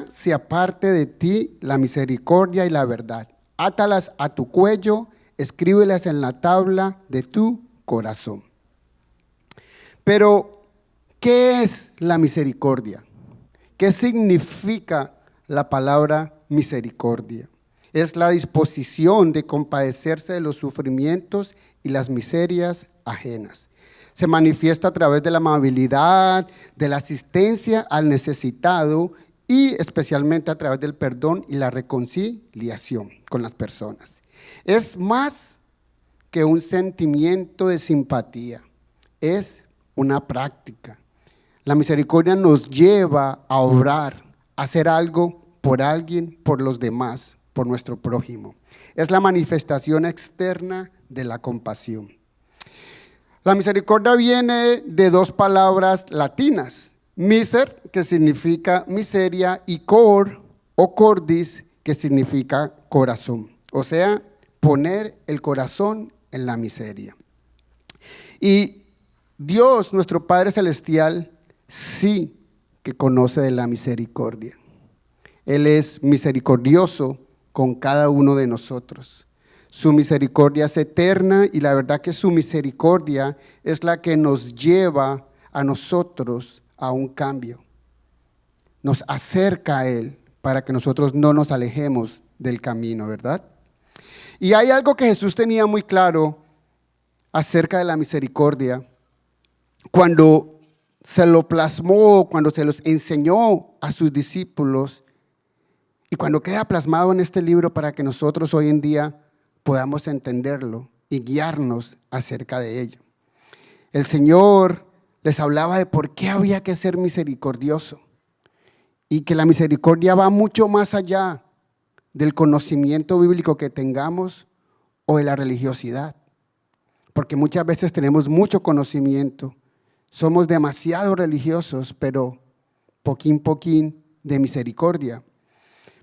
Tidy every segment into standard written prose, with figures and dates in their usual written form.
se aparte de ti la misericordia y la verdad. Átalas a tu cuello, escríbelas en la tabla de tu corazón. Pero, ¿qué es la misericordia? ¿Qué significa la palabra misericordia? Es la disposición de compadecerse de los sufrimientos y las miserias ajenas. Se manifiesta a través de la amabilidad, de la asistencia al necesitado y especialmente a través del perdón y la reconciliación con las personas. Es más que un sentimiento de simpatía, es una práctica. La misericordia nos lleva a obrar, a hacer algo por alguien, por los demás, por nuestro prójimo. Es la manifestación externa de la compasión. La misericordia viene de dos palabras latinas, miser, que significa miseria, y cor o cordis, que significa corazón. O sea, poner el corazón en la miseria. Y Dios, nuestro Padre Celestial, sí que conoce de la misericordia. Él es misericordioso con cada uno de nosotros. Su misericordia es eterna y la verdad que su misericordia es la que nos lleva a nosotros a un cambio. Nos acerca a Él para que nosotros no nos alejemos del camino, ¿verdad? Y hay algo que Jesús tenía muy claro acerca de la misericordia cuando se lo plasmó, cuando se los enseñó a sus discípulos y cuando queda plasmado en este libro para que nosotros hoy en día podamos entenderlo y guiarnos acerca de ello. El Señor les hablaba de por qué había que ser misericordioso y que la misericordia va mucho más allá del conocimiento bíblico que tengamos o de la religiosidad, porque muchas veces tenemos mucho conocimiento, somos demasiado religiosos, pero poquín de misericordia.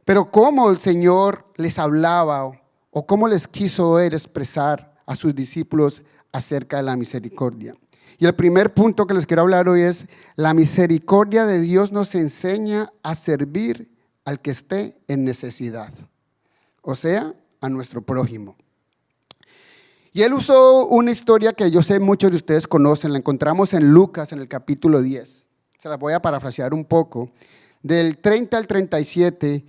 Pero cómo el Señor les hablaba o cómo les quiso Él expresar a sus discípulos acerca de la misericordia. Y el primer punto que les quiero hablar hoy es: la misericordia de Dios nos enseña a servir al que esté en necesidad, o sea, a nuestro prójimo. Y Él usó una historia que yo sé muchos de ustedes conocen, la encontramos en Lucas en el capítulo 10. Se la voy a parafrasear un poco. Del 30 al 37,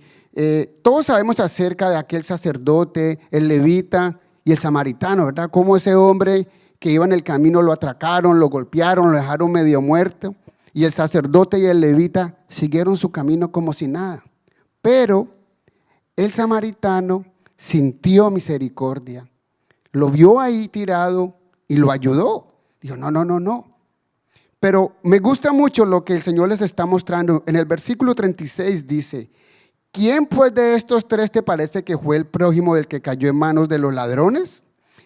todos sabemos acerca de aquel sacerdote, el levita y el samaritano, ¿verdad? Cómo ese hombre que iba en el camino lo atracaron, lo golpearon, lo dejaron medio muerto, y el sacerdote y el levita siguieron su camino como si nada. Pero el samaritano sintió misericordia, lo vio ahí tirado y lo ayudó. Dijo, no. Pero me gusta mucho lo que el Señor les está mostrando. En el versículo 36 dice: ¿quién pues de estos tres te parece que fue el prójimo del que cayó en manos de los ladrones?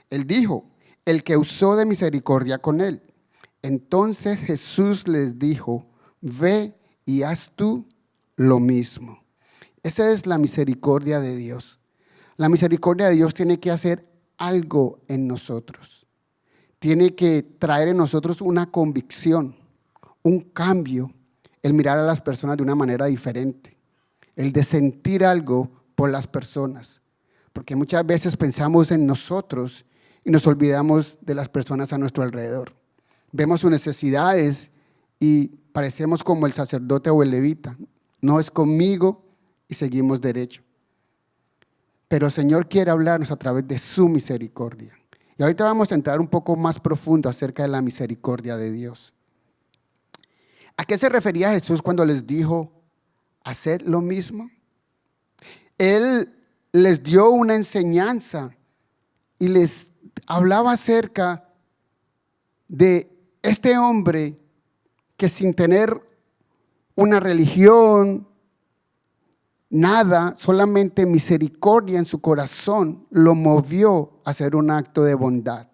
Él dijo: el que usó de misericordia con él. Entonces Jesús les dijo: ve y haz tú lo mismo. Esa es la misericordia de Dios. La misericordia de Dios tiene que hacer algo en nosotros. Tiene que traer en nosotros una convicción, un cambio, el mirar a las personas de una manera diferente, el de sentir algo por las personas. Porque muchas veces pensamos en nosotros y nos olvidamos de las personas a nuestro alrededor. Vemos sus necesidades y parecemos como el sacerdote o el levita. No es conmigo y seguimos derecho. Pero el Señor quiere hablarnos a través de su misericordia. Y ahorita vamos a entrar un poco más profundo acerca de la misericordia de Dios. ¿A qué se refería Jesús cuando les dijo, haced lo mismo? Él les dio una enseñanza y les hablaba acerca de este hombre que sin tener una religión, nada, solamente misericordia en su corazón lo movió a hacer un acto de bondad.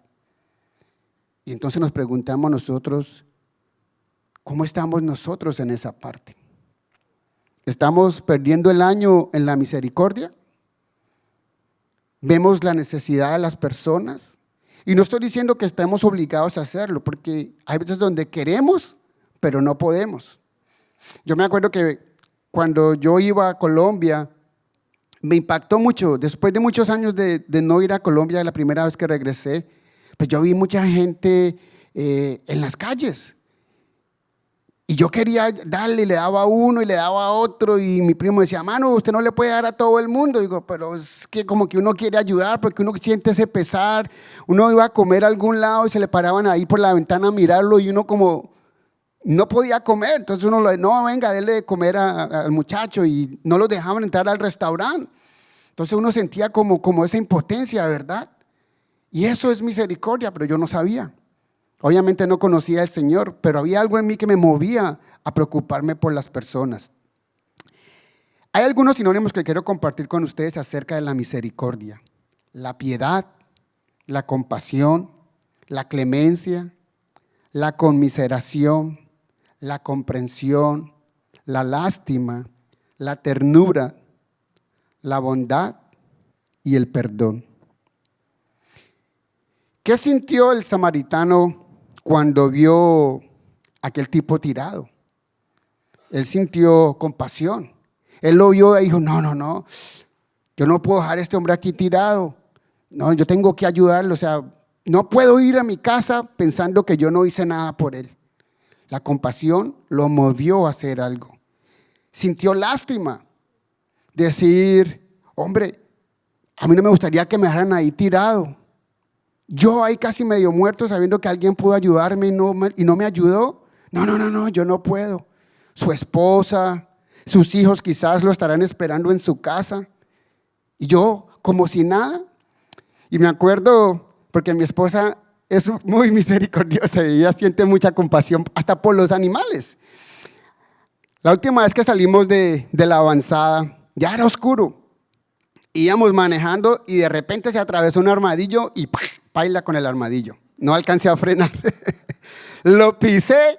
Y entonces nos preguntamos nosotros, ¿cómo estamos nosotros en esa parte? ¿Estamos perdiendo el año en la misericordia? ¿Vemos la necesidad de las personas? Y no estoy diciendo que estemos obligados a hacerlo, porque hay veces donde queremos, pero no podemos. Yo me acuerdo que cuando yo iba a Colombia, me impactó mucho. Después de muchos años de no ir a Colombia, la primera vez que regresé, pues yo vi mucha gente en las calles. Y yo quería darle, le daba a uno y le daba a otro, y mi primo decía, mano, usted no le puede dar a todo el mundo. Digo, pero es que como que uno quiere ayudar, porque uno siente ese pesar. Uno iba a comer a algún lado y se le paraban ahí por la ventana a mirarlo, y uno como no podía comer. Entonces uno le no, venga, déle de comer al muchacho, y no los dejaban entrar al restaurante. Entonces uno sentía como esa impotencia, ¿verdad? Y eso es misericordia, pero yo no sabía. Obviamente no conocía al Señor, pero había algo en mí que me movía a preocuparme por las personas. Hay algunos sinónimos que quiero compartir con ustedes acerca de la misericordia: la piedad, la compasión, la clemencia, la conmiseración, la comprensión, la lástima, la ternura, la bondad y el perdón. ¿Qué sintió el samaritano cuando vio a aquel tipo tirado? Él sintió compasión. Él lo vio y dijo, no, yo no puedo dejar a este hombre aquí tirado. No, yo tengo que ayudarlo. O sea, no puedo ir a mi casa pensando que yo no hice nada por él. La compasión lo movió a hacer algo. Sintió lástima. Decir, hombre, a mí no me gustaría que me dejaran ahí tirado. Yo ahí casi medio muerto sabiendo que alguien pudo ayudarme y no me ayudó. No, yo no puedo. Su esposa, sus hijos quizás lo estarán esperando en su casa. Y yo como si nada. Y me acuerdo, porque mi esposa es muy misericordiosa y ella siente mucha compasión hasta por los animales. La última vez que salimos de la avanzada, ya era oscuro. Íbamos manejando y de repente se atravesó un armadillo y paila con el armadillo. No alcancé a frenar. Lo pisé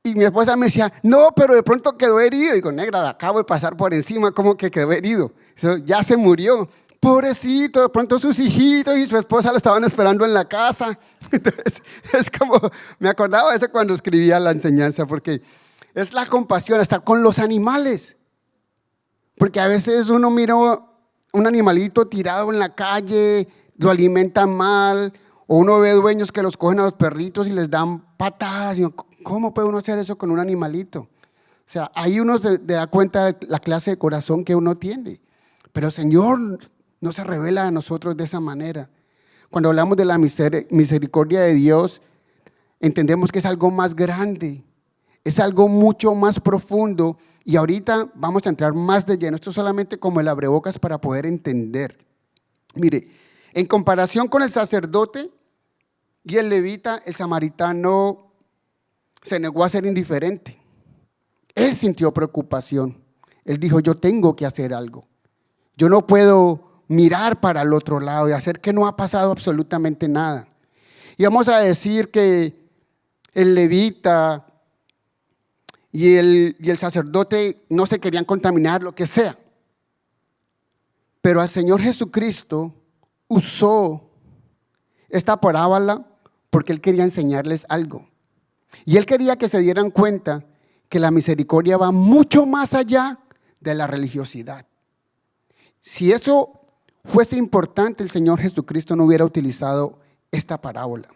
y mi esposa me decía, no, pero de pronto quedó herido. Y digo, negra, la acabo de pasar por encima, ¿cómo que quedó herido? Eso ya se murió. Pobrecito, de pronto sus hijitos y su esposa lo estaban esperando en la casa. Entonces, es como, me acordaba de eso cuando escribía la enseñanza, porque es la compasión, estar con los animales. Porque a veces uno mira un animalito tirado en la calle, lo alimentan mal, o uno ve dueños que los cogen a los perritos y les dan patadas. Y ¿cómo puede uno hacer eso con un animalito? O sea, ahí uno se da cuenta de la clase de corazón que uno tiene. Pero el Señor no se revela a nosotros de esa manera. Cuando hablamos de la misericordia de Dios, entendemos que es algo más grande, es algo mucho más profundo. Y ahorita vamos a entrar más de lleno. Esto es solamente como el abrebocas para poder entender. Mire, en comparación con el sacerdote y el levita, el samaritano se negó a ser indiferente. Él sintió preocupación. Él dijo, yo tengo que hacer algo. Yo no puedo mirar para el otro lado y hacer que no ha pasado absolutamente nada. Y vamos a decir que el levita y el sacerdote no se querían contaminar, lo que sea. Pero al Señor Jesucristo usó esta parábola porque Él quería enseñarles algo. Y Él quería que se dieran cuenta que la misericordia va mucho más allá de la religiosidad. Si eso fuese importante, el Señor Jesucristo no hubiera utilizado esta parábola.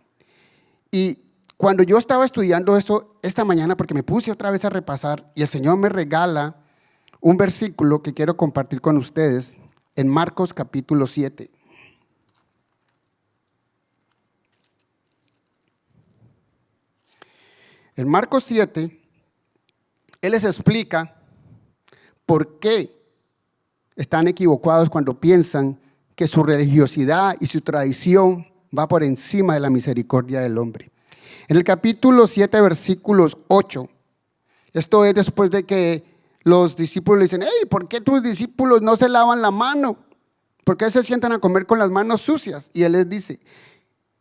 Y cuando yo estaba estudiando eso esta mañana, porque me puse otra vez a repasar, y el Señor me regala un versículo que quiero compartir con ustedes en Marcos capítulo 7. En Marcos 7, Él les explica por qué están equivocados cuando piensan que su religiosidad y su tradición va por encima de la misericordia del hombre. En el capítulo 7, versículos 8, esto es después de que los discípulos le dicen, hey, ¿por qué tus discípulos no se lavan la mano? ¿Por qué se sientan a comer con las manos sucias? Y Él les dice,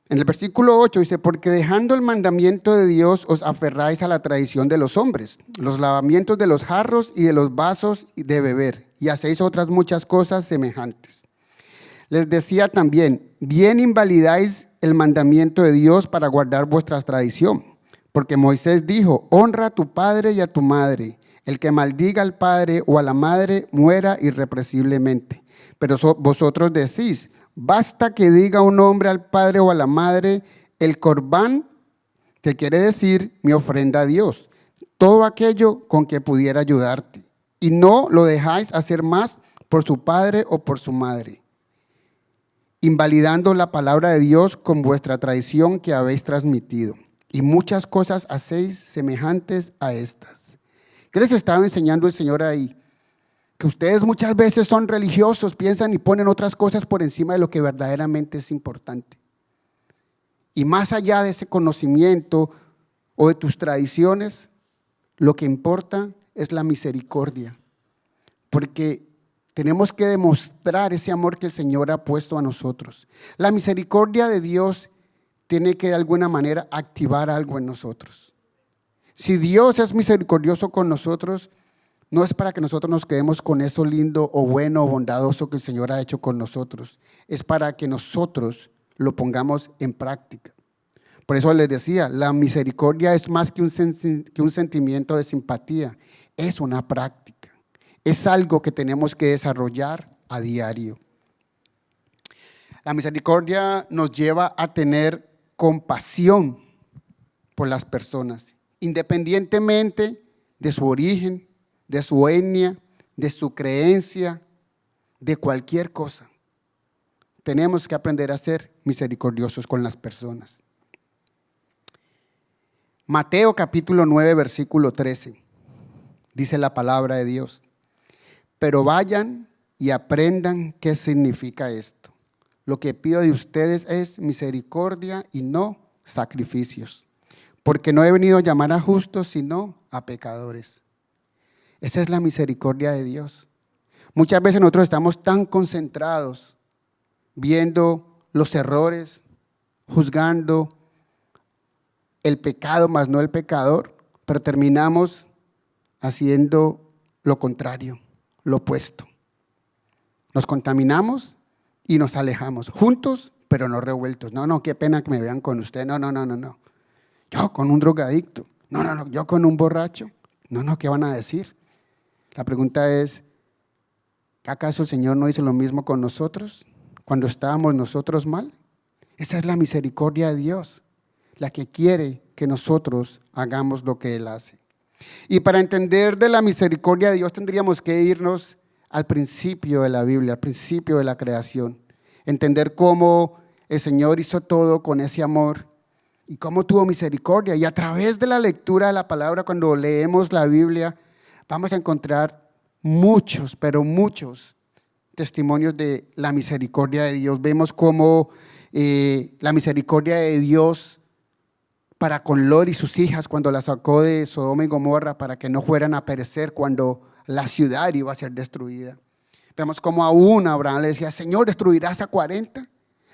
en el versículo 8 dice, porque dejando el mandamiento de Dios os aferráis a la tradición de los hombres, los lavamientos de los jarros y de los vasos de beber, y hacéis otras muchas cosas semejantes. Les decía también, bien invalidáis el mandamiento de Dios para guardar vuestra tradición, porque Moisés dijo, honra a tu padre y a tu madre, El que maldiga al padre o a la madre muera irrepresiblemente. Pero vosotros decís, basta que diga un hombre al padre o a la madre, el corbán, que quiere decir mi ofrenda a Dios, todo aquello con que pudiera ayudarte. Y no lo dejáis hacer más por su padre o por su madre, invalidando la palabra de Dios con vuestra tradición que habéis transmitido. Y muchas cosas hacéis semejantes a estas. ¿Qué les estaba enseñando el Señor ahí? Que ustedes muchas veces son religiosos, piensan y ponen otras cosas por encima de lo que verdaderamente es importante. Y más allá de ese conocimiento o de tus tradiciones, lo que importa es la misericordia. Porque tenemos que demostrar ese amor que el Señor ha puesto a nosotros. La misericordia de Dios tiene que de alguna manera activar algo en nosotros. Si Dios es misericordioso con nosotros, no es para que nosotros nos quedemos con eso lindo o bueno o bondadoso que el Señor ha hecho con nosotros. Es para que nosotros lo pongamos en práctica. Por eso les decía, la misericordia es más que un sentimiento de simpatía, es una práctica. Es algo que tenemos que desarrollar a diario. La misericordia nos lleva a tener compasión por las personas, independientemente de su origen, de su etnia, de su creencia, de cualquier cosa. Tenemos que aprender a ser misericordiosos con las personas. Mateo capítulo 9, versículo 13, dice la palabra de Dios. Pero vayan y aprendan qué significa esto. Lo que pido de ustedes es misericordia y no sacrificios, porque no he venido a llamar a justos, sino a pecadores. Esa es la misericordia de Dios. Muchas veces nosotros estamos tan concentrados viendo los errores, juzgando el pecado más no el pecador, pero terminamos haciendo lo contrario, lo opuesto. Nos contaminamos y nos alejamos, juntos pero no revueltos. No, qué pena que me vean con usted. No. Yo con un drogadicto. No, yo con un borracho. No, ¿qué van a decir? La pregunta es, ¿acaso el Señor no hizo lo mismo con nosotros cuando estábamos nosotros mal? Esa es la misericordia de Dios, la que quiere que nosotros hagamos lo que Él hace. Y para entender de la misericordia de Dios tendríamos que irnos al principio de la Biblia, al principio de la creación. Entender cómo el Señor hizo todo con ese amor y cómo tuvo misericordia. Y a través de la lectura de la palabra, cuando leemos la Biblia, vamos a encontrar muchos, pero muchos testimonios de la misericordia de Dios. Vemos cómo la misericordia de Dios para con Lot y sus hijas cuando la sacó de Sodoma y Gomorra para que no fueran a perecer cuando la ciudad iba a ser destruida. Vemos cómo aún Abraham le decía, Señor, ¿destruirás a 40?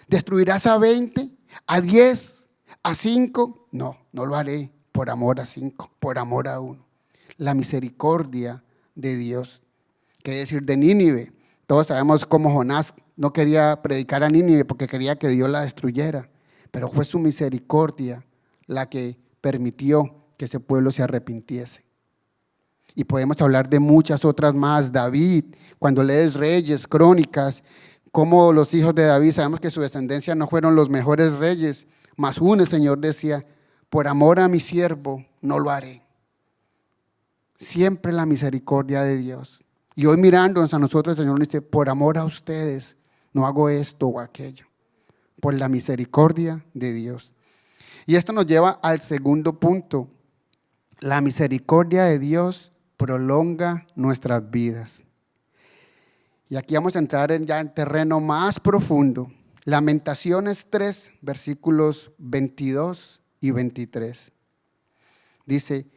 ¿Destruirás a 20? ¿A 10? ¿A 5? No lo haré por amor a 5, por amor a 1. La misericordia de Dios. ¿Qué decir de Nínive? Todos sabemos cómo Jonás no quería predicar a Nínive porque quería que Dios la destruyera, pero fue su misericordia la que permitió que ese pueblo se arrepintiese. Y podemos hablar de muchas otras más. David, cuando lees Reyes, Crónicas, como los hijos de David, sabemos que su descendencia no fueron los mejores reyes, mas aún el Señor decía, por amor a mi siervo no lo haré. Siempre la misericordia de Dios. Y hoy mirándonos a nosotros, el Señor nos dice, por amor a ustedes no hago esto o aquello, por la misericordia de Dios. Y esto nos lleva al segundo punto. La misericordia de Dios prolonga nuestras vidas. Y aquí vamos a entrar ya en terreno más profundo. Lamentaciones 3, versículos 22 y 23. Dice,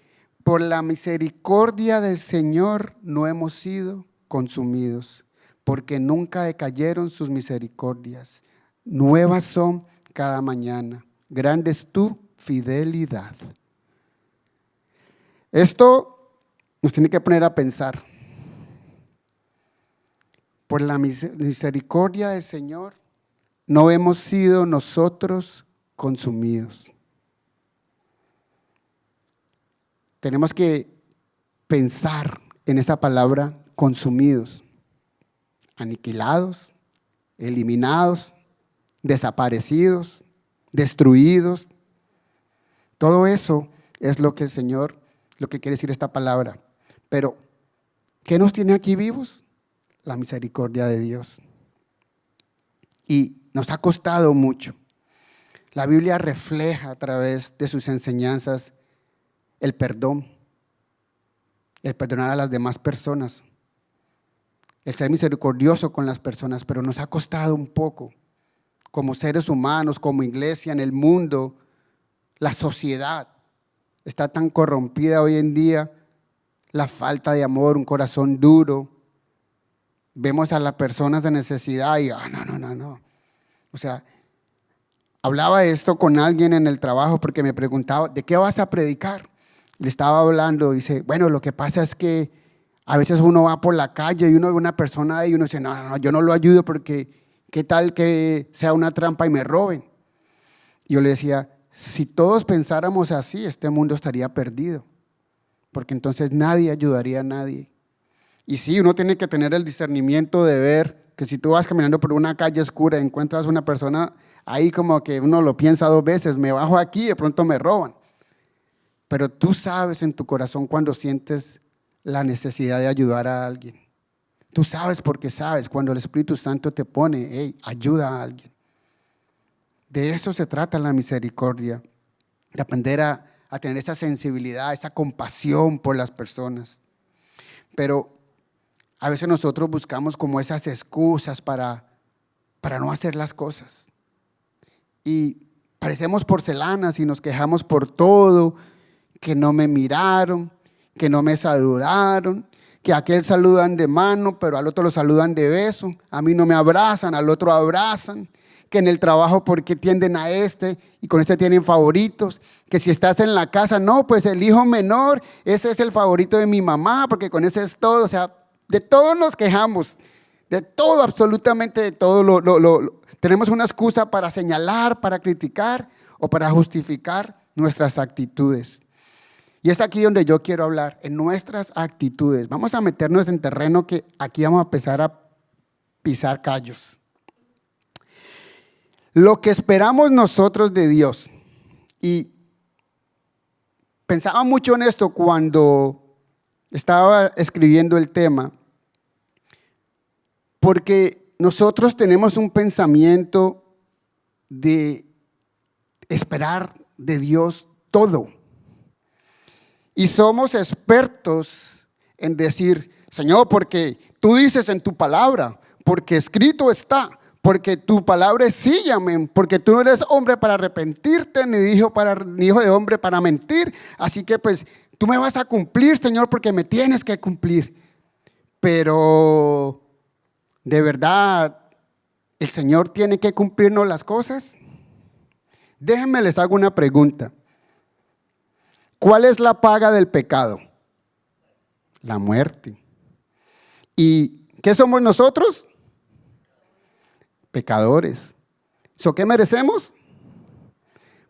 por la misericordia del Señor no hemos sido consumidos, porque nunca decayeron sus misericordias. Nuevas son cada mañana. Grande es tu fidelidad. Esto nos tiene que poner a pensar. Por la misericordia del Señor no hemos sido nosotros consumidos. Tenemos que pensar en esa palabra consumidos, aniquilados, eliminados, desaparecidos, destruidos. Todo eso es lo que el Señor, lo que quiere decir esta palabra. Pero, ¿qué nos tiene aquí vivos? La misericordia de Dios. Y nos ha costado mucho. La Biblia refleja a través de sus enseñanzas el perdón, el perdonar a las demás personas, el ser misericordioso con las personas, pero nos ha costado un poco como seres humanos, como iglesia en el mundo. La sociedad está tan corrompida hoy en día, la falta de amor, un corazón duro. Vemos a las personas de necesidad y no. O sea, hablaba de esto con alguien en el trabajo porque me preguntaba, ¿de qué vas a predicar? Le estaba hablando y dice, bueno, lo que pasa es que a veces uno va por la calle y uno ve una persona ahí y uno dice, no, yo no lo ayudo porque qué tal que sea una trampa y me roben. Y yo le decía, si todos pensáramos así, este mundo estaría perdido, porque entonces nadie ayudaría a nadie. Y sí, uno tiene que tener el discernimiento de ver que si tú vas caminando por una calle oscura y encuentras una persona ahí, como que uno lo piensa dos veces, me bajo aquí y de pronto me roban. Pero tú sabes en tu corazón cuando sientes la necesidad de ayudar a alguien. Tú sabes porque sabes cuando el Espíritu Santo te pone, hey, ayuda a alguien. De eso se trata la misericordia, de aprender a tener esa sensibilidad, esa compasión por las personas. Pero a veces nosotros buscamos como esas excusas para no hacer las cosas. Y parecemos porcelanas y nos quejamos por todo, que no me miraron, que no me saludaron, que a aquel saludan de mano, pero al otro lo saludan de beso, a mí no me abrazan, al otro abrazan, que en el trabajo porque tienden a este y con este tienen favoritos, que si estás en la casa, no, pues el hijo menor, ese es el favorito de mi mamá, porque con ese es todo. O sea, de todo nos quejamos, de todo, absolutamente de todo. Tenemos una excusa para señalar, para criticar o para justificar nuestras actitudes. Y es aquí donde yo quiero hablar, en nuestras actitudes. Vamos a meternos en terreno que aquí vamos a empezar a pisar callos. Lo que esperamos nosotros de Dios. Y pensaba mucho en esto cuando estaba escribiendo el tema, porque nosotros tenemos un pensamiento de esperar de Dios todo. Y somos expertos en decir, Señor, porque tú dices en tu palabra, porque escrito está, porque tu palabra es sí, amén, porque tú no eres hombre para arrepentirte, ni hijo de hombre para mentir. Así que pues tú me vas a cumplir, Señor, porque me tienes que cumplir. Pero, ¿de verdad el Señor tiene que cumplirnos las cosas? Déjenme les hago una pregunta. ¿Cuál es la paga del pecado? La muerte. ¿Y qué somos nosotros? Pecadores. ¿Qué merecemos?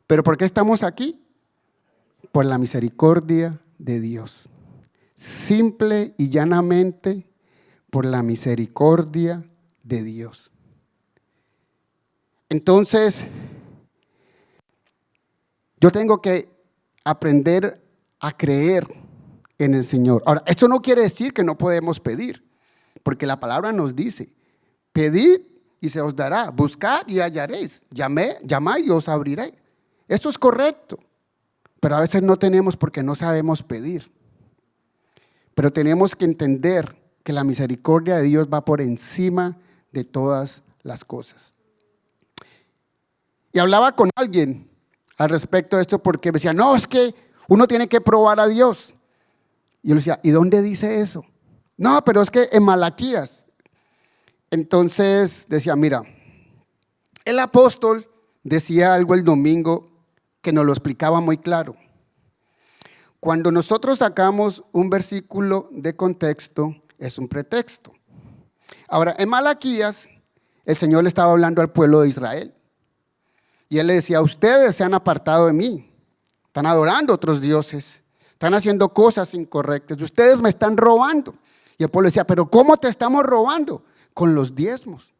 ¿Pero por qué estamos aquí? Por la misericordia de Dios. Simple y llanamente por la misericordia de Dios. Entonces, yo tengo que aprender a creer en el Señor. Ahora, esto no quiere decir que no podemos pedir, porque la palabra nos dice, pedid y se os dará, buscad y hallaréis, llamad y os abriré. Esto es correcto, pero a veces no tenemos porque no sabemos pedir. Pero tenemos que entender que la misericordia de Dios va por encima de todas las cosas. Y hablaba con alguien al respecto de esto porque me decía, no, es que uno tiene que probar a Dios. Y yo le decía, ¿y dónde dice eso? No, pero es que en Malaquías. Entonces decía, mira, el apóstol decía algo el domingo que nos lo explicaba muy claro. Cuando nosotros sacamos un versículo de contexto, es un pretexto. Ahora, en Malaquías, el Señor le estaba hablando al pueblo de Israel. Y Él le decía, ustedes se han apartado de mí, están adorando otros dioses, están haciendo cosas incorrectas, ustedes me están robando. Y el pueblo decía, pero ¿cómo te estamos robando? Con los diezmos.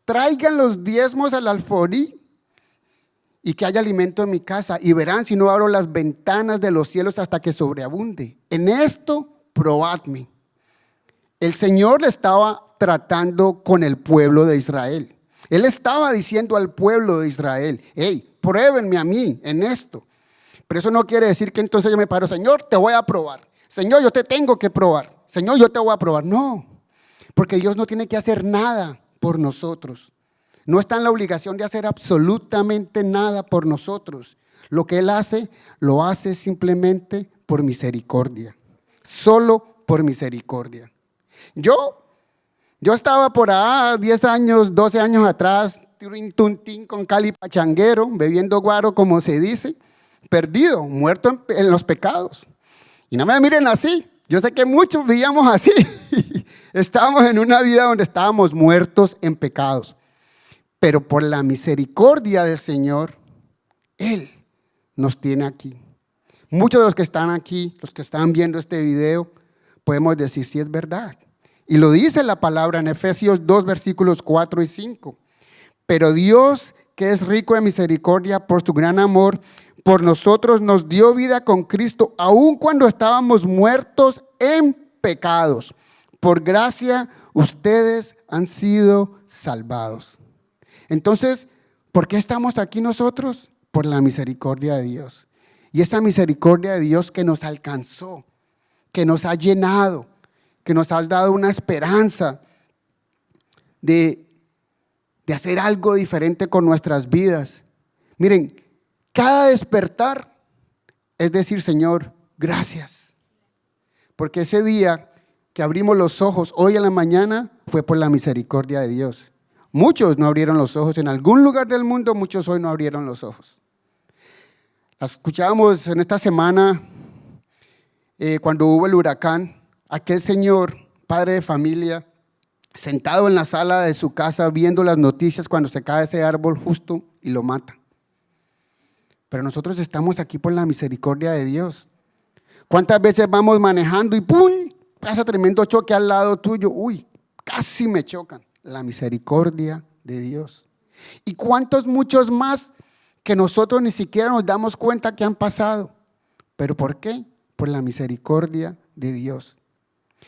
Traigan los diezmos al alfolí y que haya alimento en mi casa, y verán si no abro las ventanas de los cielos hasta que sobreabunde. En esto probadme. El Señor le estaba tratando con el pueblo de Israel. Él estaba diciendo al pueblo de Israel, hey, pruébenme a mí en esto. Pero eso no quiere decir que entonces yo me paro, Señor, te voy a probar. Señor, yo te tengo que probar. Señor, yo te voy a probar. No, porque Dios no tiene que hacer nada por nosotros. No está en la obligación de hacer absolutamente nada por nosotros. Lo que Él hace, lo hace simplemente por misericordia. Solo por misericordia. Yo estaba por ahí 10 años, 12 años atrás, tuntín con cali pachanguero, bebiendo guaro como se dice, perdido, muerto en los pecados. Y no me miren así, yo sé que muchos vivíamos así. Estábamos en una vida donde estábamos muertos en pecados. Pero por la misericordia del Señor, Él nos tiene aquí. Muchos de los que están aquí, los que están viendo este video, podemos decir si es verdad. Y lo dice la palabra en Efesios 2, versículos 4 y 5. Pero Dios, que es rico en misericordia por su gran amor, por nosotros nos dio vida con Cristo, aun cuando estábamos muertos en pecados. Por gracia, ustedes han sido salvados. Entonces, ¿por qué estamos aquí nosotros? Por la misericordia de Dios. Y esta misericordia de Dios que nos alcanzó, que nos ha llenado, que nos ha dado una esperanza de hacer algo diferente con nuestras vidas. Miren, cada despertar es decir, Señor, gracias. Porque ese día que abrimos los ojos hoy en la mañana fue por la misericordia de Dios. Muchos no abrieron los ojos en algún lugar del mundo, muchos hoy no abrieron los ojos. Escuchábamos en esta semana, cuando hubo el huracán, aquel señor, padre de familia, sentado en la sala de su casa viendo las noticias cuando se cae ese árbol justo y lo mata. Pero nosotros estamos aquí por la misericordia de Dios. ¿Cuántas veces vamos manejando y ¡pum! Pasa tremendo choque al lado tuyo? Uy, casi me chocan. La misericordia de Dios. ¿Y cuántos muchos más que nosotros ni siquiera nos damos cuenta que han pasado? ¿Pero por qué? Por la misericordia de Dios.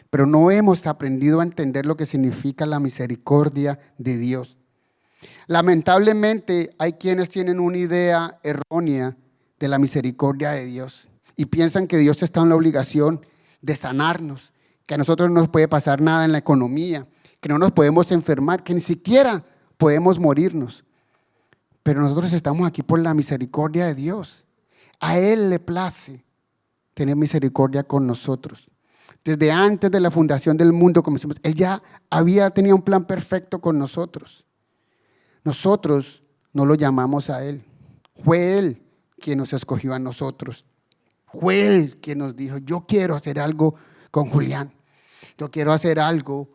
Pero no hemos aprendido a entender lo que significa la misericordia de Dios. Lamentablemente hay quienes tienen una idea errónea de la misericordia de Dios y piensan que Dios está en la obligación de sanarnos, que a nosotros no nos puede pasar nada en la economía, que no nos podemos enfermar, que ni siquiera podemos morirnos. Pero nosotros estamos aquí por la misericordia de Dios. A Él le place tener misericordia con nosotros. Desde antes de la fundación del mundo, como decimos, Él ya tenía un plan perfecto con nosotros. Nosotros no lo llamamos a Él. Fue Él quien nos escogió a nosotros. Fue Él quien nos dijo, yo quiero hacer algo con Julián. Yo quiero hacer algo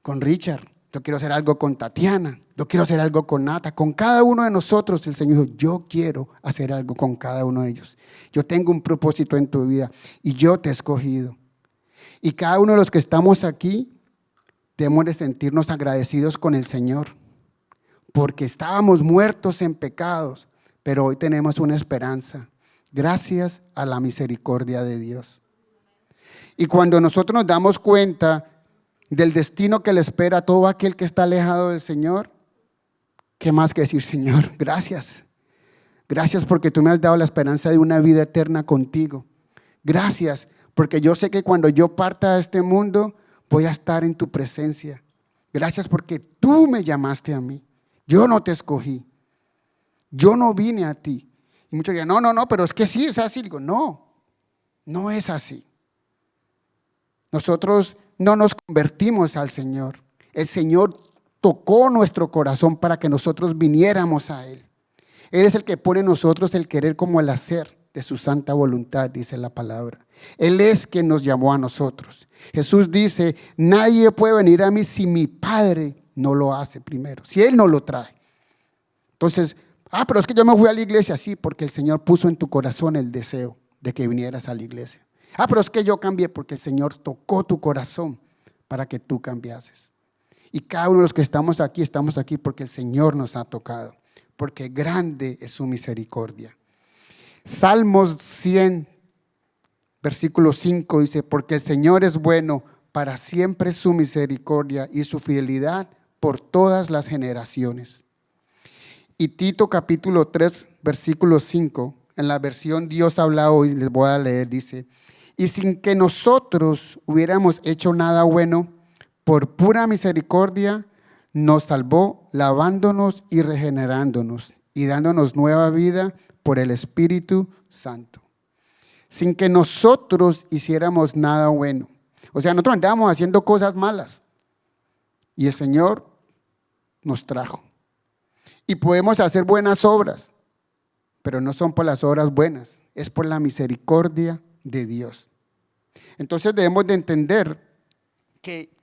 con Richard. Yo quiero hacer algo con Tatiana. Yo quiero hacer algo con Nata. Con cada uno de nosotros el Señor dijo, yo quiero hacer algo con cada uno de ellos. Yo tengo un propósito en tu vida y yo te he escogido. Y cada uno de los que estamos aquí debemos de sentirnos agradecidos con el Señor. Porque estábamos muertos en pecados, pero hoy tenemos una esperanza. Gracias a la misericordia de Dios. Y cuando nosotros nos damos cuenta del destino que le espera a todo aquel que está alejado del Señor, ¿qué más que decir, Señor? Gracias. Gracias porque tú me has dado la esperanza de una vida eterna contigo. Gracias porque yo sé que cuando yo parta de este mundo voy a estar en tu presencia. Gracias porque tú me llamaste a mí. Yo no te escogí. Yo no vine a ti. Y muchos dirán, no, pero es que sí es así. Digo, no es así. Nosotros no nos convertimos al Señor. El Señor tocó nuestro corazón para que nosotros viniéramos a Él. Él es el que pone en nosotros el querer como el hacer de su santa voluntad, dice la palabra. Él es quien nos llamó a nosotros. Jesús dice, nadie puede venir a mí si mi Padre no lo hace primero, si Él no lo trae. Entonces, pero es que yo me fui a la iglesia. Sí, porque el Señor puso en tu corazón el deseo de que vinieras a la iglesia. Pero es que yo cambié porque el Señor tocó tu corazón para que tú cambiases. Y cada uno de los que estamos aquí porque el Señor nos ha tocado, porque grande es su misericordia. Salmos 100, versículo 5 dice, porque el Señor es bueno, para siempre es su misericordia y su fidelidad por todas las generaciones. Y Tito capítulo 3, versículo 5, en la versión Dios habla hoy, les voy a leer, dice, y sin que nosotros hubiéramos hecho nada bueno, por pura misericordia nos salvó, lavándonos y regenerándonos y dándonos nueva vida por el Espíritu Santo. Sin que nosotros hiciéramos nada bueno. O sea, nosotros andábamos haciendo cosas malas y el Señor nos trajo. Y podemos hacer buenas obras, pero no son por las obras buenas, es por la misericordia de Dios. Entonces debemos de entender que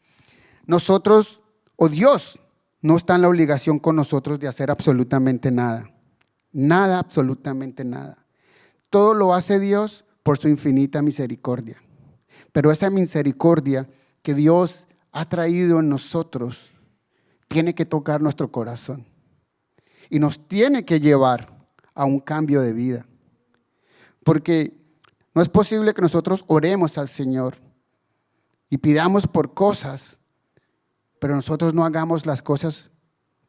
nosotros, o Dios, no está en la obligación con nosotros de hacer absolutamente nada. Nada, absolutamente nada. Todo lo hace Dios por su infinita misericordia. Pero esa misericordia que Dios ha traído en nosotros tiene que tocar nuestro corazón y nos tiene que llevar a un cambio de vida. Porque no es posible que nosotros oremos al Señor y pidamos por cosas, pero nosotros no hagamos las cosas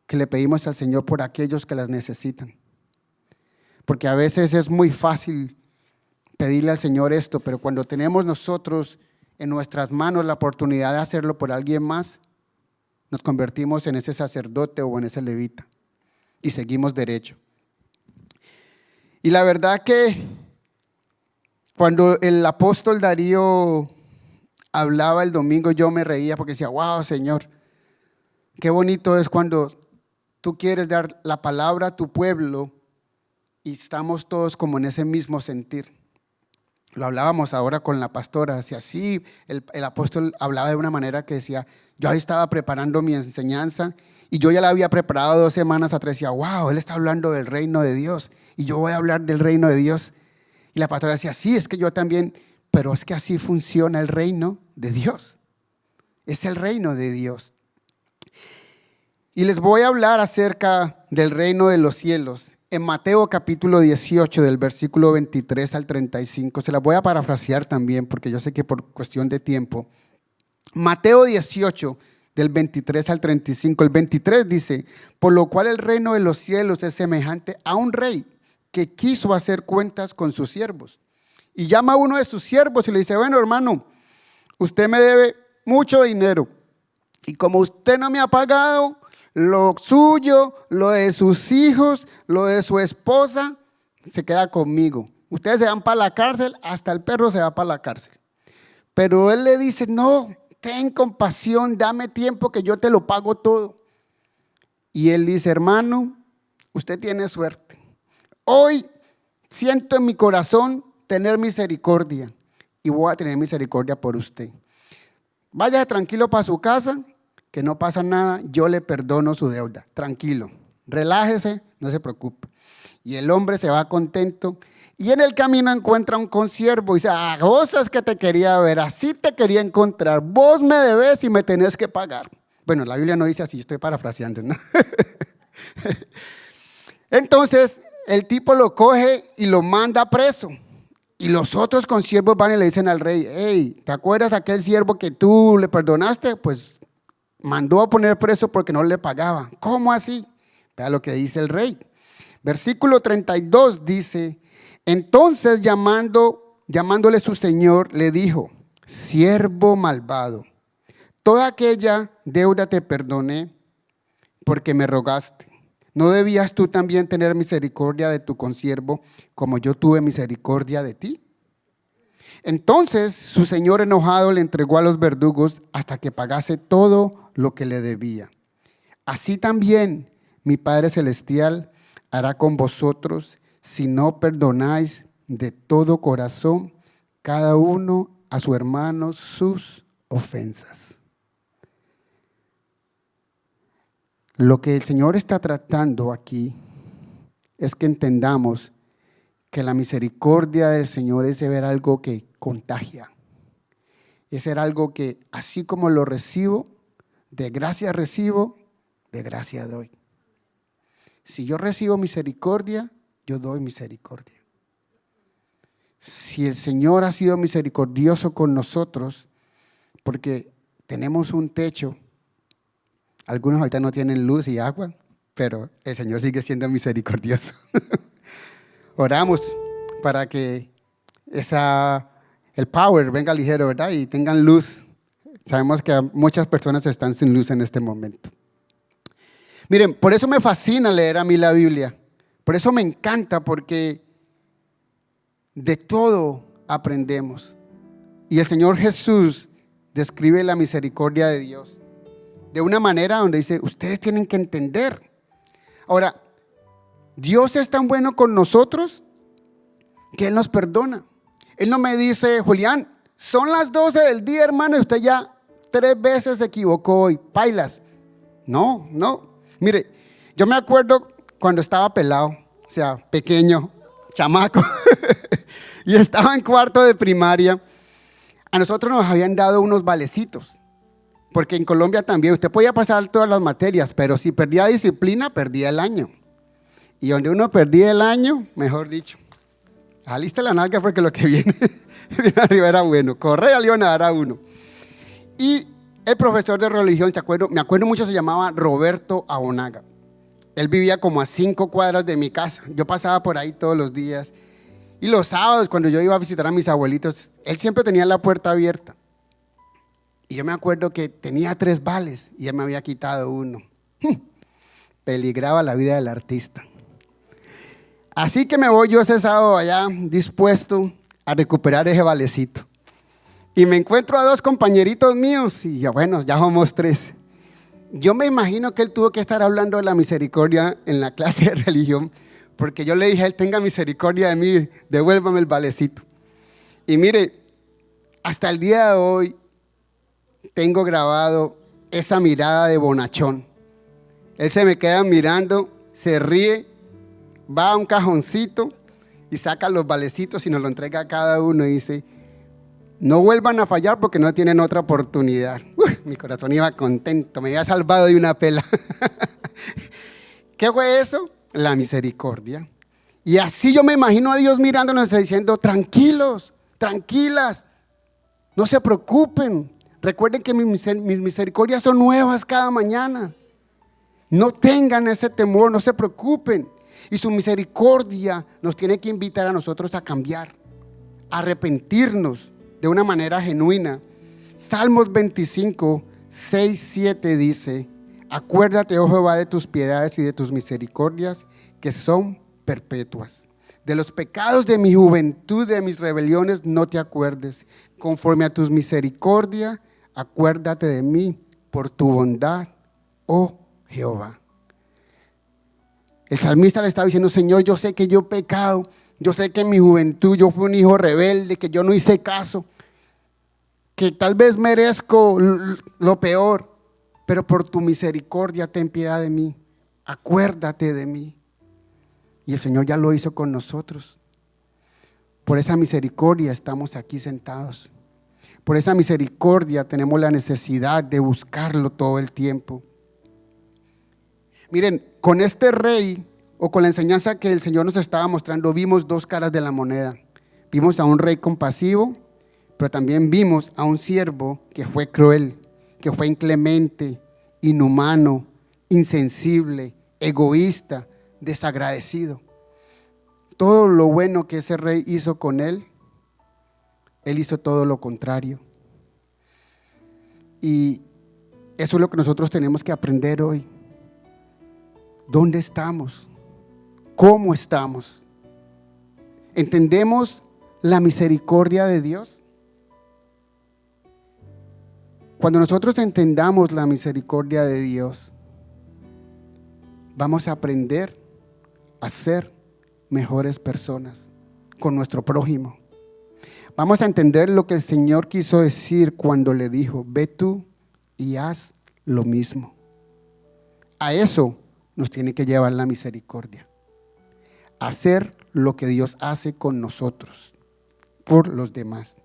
que le pedimos al Señor por aquellos que las necesitan. Porque a veces es muy fácil pedirle al Señor esto, pero cuando tenemos nosotros en nuestras manos la oportunidad de hacerlo por alguien más, nos convertimos en ese sacerdote o en ese levita y seguimos derecho. Y la verdad que cuando el apóstol Darío hablaba el domingo, yo me reía porque decía, wow, Señor, qué bonito es cuando tú quieres dar la palabra a tu pueblo y estamos todos como en ese mismo sentir. Lo hablábamos ahora con la pastora, decía, sí, el apóstol hablaba de una manera que decía, yo ahí estaba preparando mi enseñanza y yo ya la había preparado 2 semanas atrás, decía, wow, él está hablando del reino de Dios y yo voy a hablar del reino de Dios. Y la pastora decía, sí, es que yo también, pero es que así funciona el reino de Dios. Es el reino de Dios. Y les voy a hablar acerca del reino de los cielos. En Mateo capítulo 18, del versículo 23 al 35, se las voy a parafrasear también, porque yo sé que por cuestión de tiempo. Mateo 18, del 23 al 35, el 23 dice, por lo cual el reino de los cielos es semejante a un rey que quiso hacer cuentas con sus siervos. Y llama a uno de sus siervos y le dice, bueno, hermano, usted me debe mucho dinero. Y como usted no me ha pagado lo suyo, lo de sus hijos, lo de su esposa, se queda conmigo. Ustedes se van para la cárcel, hasta el perro se va para la cárcel. Pero él le dice, no, ten compasión, dame tiempo que yo te lo pago todo. Y él dice, hermano, usted tiene suerte. Hoy siento en mi corazón tener misericordia y voy a tener misericordia por usted. Vaya tranquilo para su casa, que no pasa nada, yo le perdono su deuda. Tranquilo, relájese, no se preocupe. Y el hombre se va contento y en el camino encuentra un consiervo y dice, vos es que te quería ver, así te quería encontrar, vos me debes y me tenés que pagar. Bueno, la Biblia no dice así, estoy parafraseando, ¿no? Entonces, el tipo lo coge y lo manda preso. Y los otros consiervos van y le dicen al rey, hey, ¿te acuerdas de aquel siervo que tú le perdonaste? Pues mandó a poner preso porque no le pagaba. ¿Cómo así? Vea lo que dice el rey. Versículo 32 dice, entonces llamándole su señor, le dijo, siervo malvado, toda aquella deuda te perdoné porque me rogaste. ¿No debías tú también tener misericordia de tu consiervo como yo tuve misericordia de ti? Entonces su señor enojado le entregó a los verdugos hasta que pagase todo lo que le debía. Así también mi Padre Celestial hará con vosotros si no perdonáis de todo corazón cada uno a su hermano sus ofensas. Lo que el Señor está tratando aquí es que entendamos que la misericordia del Señor es de ver algo que contagia. Ese era algo que así como lo recibo, de gracia recibo, de gracia doy. Si yo recibo misericordia, yo doy misericordia. Si el Señor ha sido misericordioso con nosotros, porque tenemos un techo, algunos ahorita no tienen luz y agua, pero el Señor sigue siendo misericordioso. Oramos para que el power venga ligero, ¿verdad? Y tengan luz. Sabemos que muchas personas están sin luz en este momento. Miren, por eso me fascina leer a mí la Biblia. Por eso me encanta, porque de todo aprendemos. Y el Señor Jesús describe la misericordia de Dios de una manera donde dice, ustedes tienen que entender. Ahora, Dios es tan bueno con nosotros que Él nos perdona. Él no me dice, Julián, son las 12 del día, hermano, y usted ya 3 veces se equivocó hoy, pailas. No. Mire, yo me acuerdo cuando estaba pelado, o sea, pequeño, chamaco, y estaba en cuarto de primaria. A nosotros nos habían dado unos valecitos, porque en Colombia también usted podía pasar todas las materias, pero si perdía disciplina, perdía el año. Y donde uno perdía el año, mejor dicho, alista la nalga porque lo que viene arriba era bueno. Correa le iban a dar a uno. Y el profesor de religión, me acuerdo mucho, se llamaba Roberto Abonaga. Él vivía como a 5 cuadras de mi casa. Yo pasaba por ahí todos los días. Y los sábados, cuando yo iba a visitar a mis abuelitos, él siempre tenía la puerta abierta. Y yo me acuerdo que tenía 3 vales y él me había quitado uno. Peligraba la vida del artista. Así que me voy yo ese sábado allá dispuesto a recuperar ese valecito. Y me encuentro a 2 compañeritos míos y yo, bueno, ya somos 3. Yo me imagino que él tuvo que estar hablando de la misericordia en la clase de religión, porque yo le dije a él, tenga misericordia de mí, devuélvame el valecito. Y mire, hasta el día de hoy tengo grabado esa mirada de bonachón. Él se me queda mirando, se ríe, va a un cajoncito y saca los valecitos y nos lo entrega a cada uno y dice, no vuelvan a fallar porque no tienen otra oportunidad. Mi corazón iba contento, me había salvado de una pela. ¿Qué fue eso? La misericordia. Y así yo me imagino a Dios mirándonos y diciendo, tranquilos, tranquilas, no se preocupen. Recuerden que mis misericordias son nuevas cada mañana. No tengan ese temor, no se preocupen. Y su misericordia nos tiene que invitar a nosotros a cambiar, a arrepentirnos de una manera genuina. Salmos 25, 6, 7 dice, acuérdate, oh Jehová, de tus piedades y de tus misericordias que son perpetuas. De los pecados de mi juventud, de mis rebeliones, no te acuerdes. Conforme a tus misericordias, acuérdate de mí por tu bondad, oh Jehová. El salmista le estaba diciendo, Señor, yo sé que yo he pecado, yo sé que en mi juventud yo fui un hijo rebelde, que yo no hice caso, que tal vez merezco lo peor, pero por tu misericordia ten piedad de mí, acuérdate de mí. Y el Señor ya lo hizo con nosotros. Por esa misericordia estamos aquí sentados. Por esa misericordia tenemos la necesidad de buscarlo todo el tiempo. Miren, con este rey o con la enseñanza que el Señor nos estaba mostrando, vimos 2 caras de la moneda. Vimos a un rey compasivo, pero también vimos a un siervo que fue cruel, que fue inclemente, inhumano, insensible, egoísta, desagradecido. Todo lo bueno que ese rey hizo con él hizo todo lo contrario. Y eso es lo que nosotros tenemos que aprender hoy. ¿Dónde estamos? ¿Cómo estamos? ¿Entendemos la misericordia de Dios? Cuando nosotros entendamos la misericordia de Dios, vamos a aprender a ser mejores personas con nuestro prójimo. Vamos a entender lo que el Señor quiso decir cuando le dijo, ve tú y haz lo mismo. A eso nos tiene que llevar la misericordia. Hacer lo que Dios hace con nosotros, por los demás.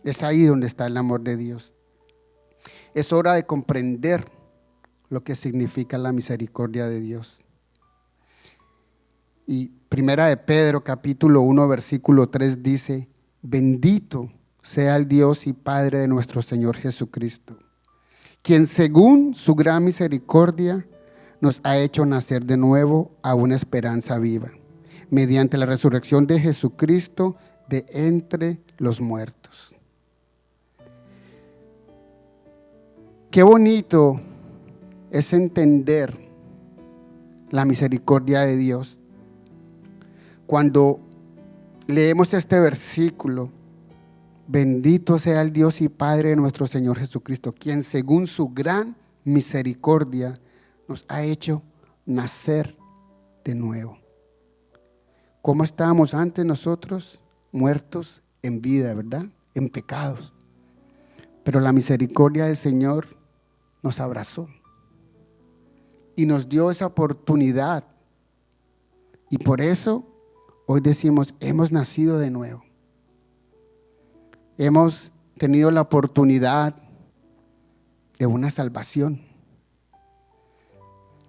Es ahí donde está el amor de Dios. Es hora de comprender lo que significa la misericordia de Dios. Y Primera de Pedro, capítulo 1, versículo 3 dice: bendito sea el Dios y Padre de nuestro Señor Jesucristo, quien según su gran misericordia nos ha hecho nacer de nuevo a una esperanza viva, mediante la resurrección de Jesucristo de entre los muertos. Qué bonito es entender la misericordia de Dios. Cuando leemos este versículo, bendito sea el Dios y Padre de nuestro Señor Jesucristo, quien según su gran misericordia nos ha hecho nacer de nuevo. ¿Cómo estábamos antes nosotros? Muertos en vida, ¿verdad? En pecados. Pero la misericordia del Señor nos abrazó y nos dio esa oportunidad. Y por eso hoy decimos, hemos nacido de nuevo. Hemos tenido la oportunidad de una salvación.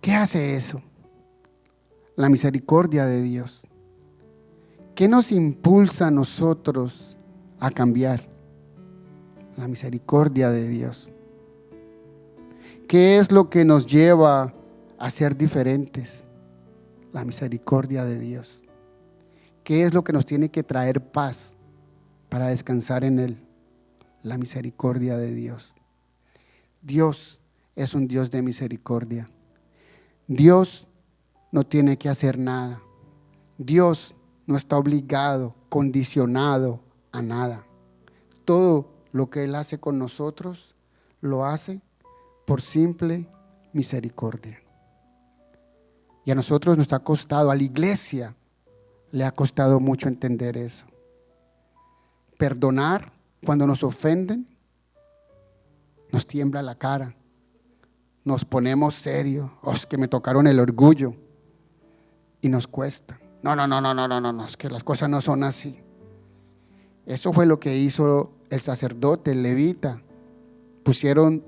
¿Qué hace eso? La misericordia de Dios. ¿Qué nos impulsa a nosotros a cambiar? La misericordia de Dios. ¿Qué es lo que nos lleva a ser diferentes? La misericordia de Dios. ¿Qué es lo que nos tiene que traer paz para descansar en Él? La misericordia de Dios. Dios es un Dios de misericordia. Dios no tiene que hacer nada. Dios no está obligado, condicionado a nada. Todo lo que Él hace con nosotros, lo hace por simple misericordia. Y a nosotros nos ha costado, a la iglesia le ha costado mucho entender eso. Perdonar cuando nos ofenden, nos tiembla la cara, nos ponemos serios, es que me tocaron el orgullo y nos cuesta. No, es que las cosas no son así. Eso fue lo que hizo el sacerdote, el levita. Pusieron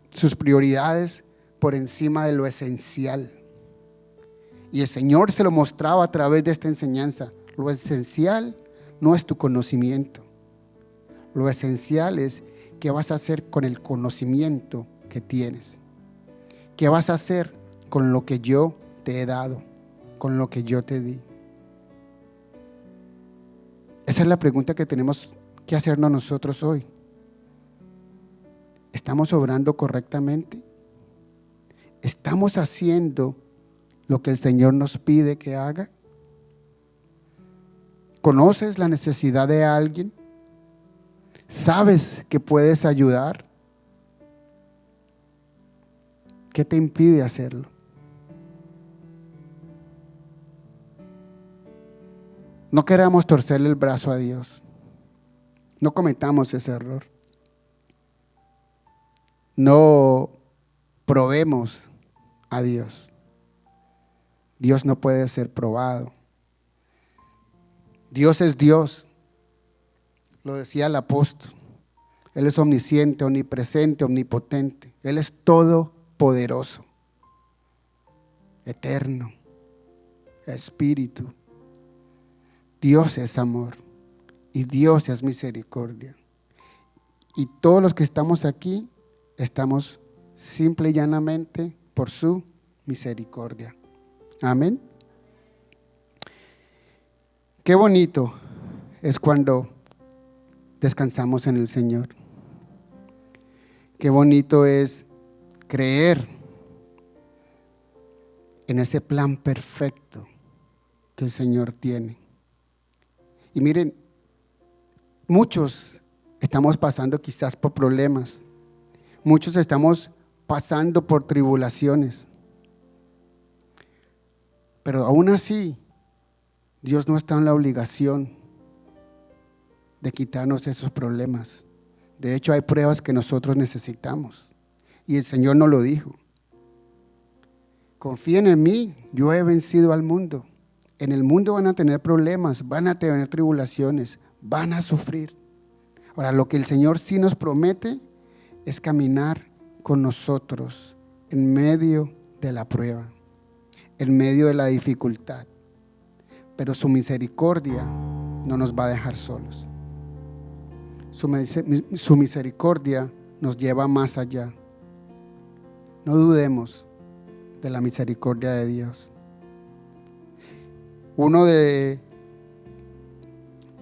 sus prioridades por encima de lo esencial. Y el Señor se lo mostraba a través de esta enseñanza. Lo esencial no es tu conocimiento. Lo esencial es qué vas a hacer con el conocimiento que tienes. ¿Qué vas a hacer con lo que yo te he dado? Con lo que yo te di. Esa es la pregunta que tenemos que hacernos nosotros hoy. ¿Estamos obrando correctamente? ¿Estamos haciendo lo que el Señor nos pide que haga? ¿Conoces la necesidad de alguien? ¿Sabes que puedes ayudar? ¿Qué te impide hacerlo? No queramos torcerle el brazo a Dios. No cometamos ese error. No probemos a Dios. Dios no puede ser probado. Dios es Dios. Lo decía el apóstol. Él es omnisciente, omnipresente, omnipotente. Él es todopoderoso, eterno, espíritu. Dios es amor y Dios es misericordia. Y todos los que estamos aquí, estamos simple y llanamente por su misericordia. Amén. Qué bonito es cuando descansamos en el Señor. Qué bonito es creer en ese plan perfecto que el Señor tiene. Y miren, muchos estamos pasando quizás por problemas. Muchos estamos pasando por tribulaciones. Pero aún así, Dios no está en la obligación de quitarnos esos problemas. De hecho, hay pruebas que nosotros necesitamos. Y el Señor nos lo dijo. Confíen en mí, yo he vencido al mundo. En el mundo van a tener problemas, van a tener tribulaciones, van a sufrir. Ahora, lo que el Señor sí nos promete es caminar con nosotros en medio de la prueba, en medio de la dificultad. Pero su misericordia no nos va a dejar solos. Su misericordia nos lleva más allá. No dudemos de la misericordia de Dios. Uno de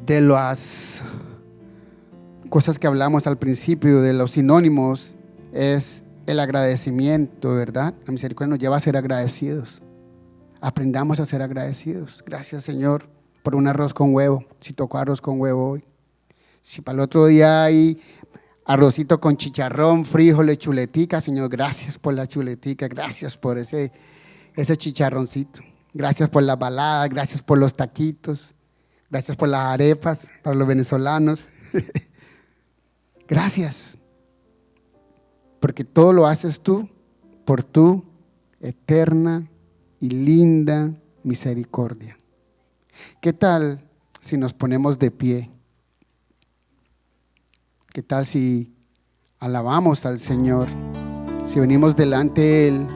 las cosas que hablamos al principio, de los sinónimos, es el agradecimiento, ¿verdad? La misericordia nos lleva a ser agradecidos. Aprendamos a ser agradecidos. Gracias, Señor, por un arroz con huevo. Si tocó arroz con huevo hoy. Si para el otro día hay arrocito con chicharrón, frijoles, chuletica, Señor, gracias por la chuletica. Gracias por ese chicharroncito. Gracias por las baladas, gracias por los taquitos. Gracias por las arepas para los venezolanos. Gracias. Porque todo lo haces tú por tu eterna y linda misericordia. ¿Qué tal si nos ponemos de pie? ¿Qué tal si alabamos al Señor? Si venimos delante de Él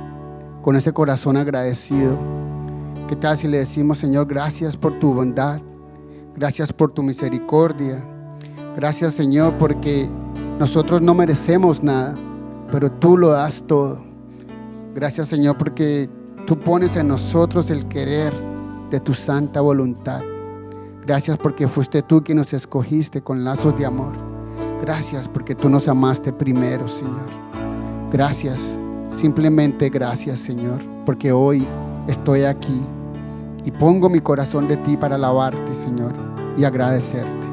con este corazón agradecido. ¿Qué tal si le decimos: Señor, gracias por tu bondad, gracias por tu misericordia, gracias, Señor, porque nosotros no merecemos nada, pero tú lo das todo. Gracias, Señor, porque tú pones en nosotros el querer de tu santa voluntad. Gracias porque fuiste tú quien nos escogiste con lazos de amor. Gracias porque tú nos amaste primero, Señor. Gracias, simplemente gracias, Señor, porque hoy estoy aquí y pongo mi corazón de ti para alabarte, Señor, y agradecerte.